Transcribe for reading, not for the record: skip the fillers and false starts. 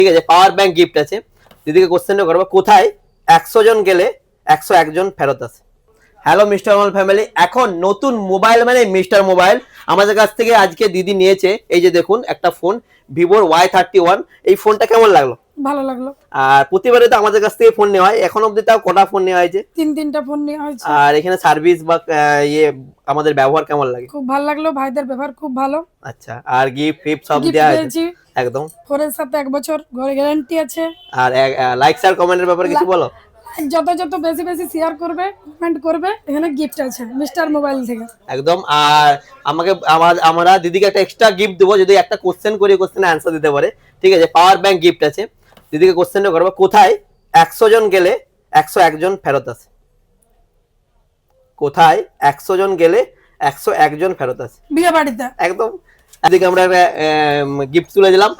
ঠিক আছে, power bank gift আছে। দিদিকে কোশ্চেনটা করবো, কোথায় 100 জন গেলে 101 জন ফেরত আসে? হ্যালো মিস্টার মোবাইল ফ্যামিলি, এখন নতুন মোবাইল মানে মিস্টার মোবাইল আমাদের কাছ থেকে আজকে দিদি নিয়েছে। এই যে দেখুন একটা ফোন, ভিভোর Y31। এই ফোনটা কেমন লাগলো? ভালো লাগলো। আর প্রতিবারে তো আমাদের কাছ থেকে ফোন নেওয়া হয়, এখন অব্দি তাও কটা ফোন নেওয়া হয়েছে? তিনটা ফোন নেওয়া হয়েছে। আর এখানে সার্ভিস বা ইয়ে আমাদের ব্যবহার কেমন লাগে? খুব ভালো লাগলো, ভাইদের ব্যবহার খুব ভালো। আচ্ছা, আর গিফট ফিফট সব গিফট দেওয়া আছে? পেয়েছি, একদম। ফোনের সাথে 1 বছর ঘরে গ্যারান্টি আছে। আর লাইকস আর কমেন্টের ব্যাপারে কিছু বলো। যত বেশি বেশি শেয়ার করবে, কমেন্ট করবে, এখানে গিফট আছে মিস্টার মোবাইল থেকে। একদম। আর আমরা দিদিকে একটা এক্সট্রা গিফট দেবো যদি একটা কোশ্চেন করি, কোশ্চেনে অ্যান্সার দিতে পারে। ঠিক আছে, পাওয়ার ব্যাংক গিফট আছে। দিদিকে কোশ্চেনটা করবো, কোথায় 100 জন গেলে 101 জন ফেরত আসে? কোথায় 100 জন গেলে 101 জন ফেরত আসে? বিয়ে বাড়িতে। একদম। এদিকে আমরা একটা গিফট তুলে দিলাম।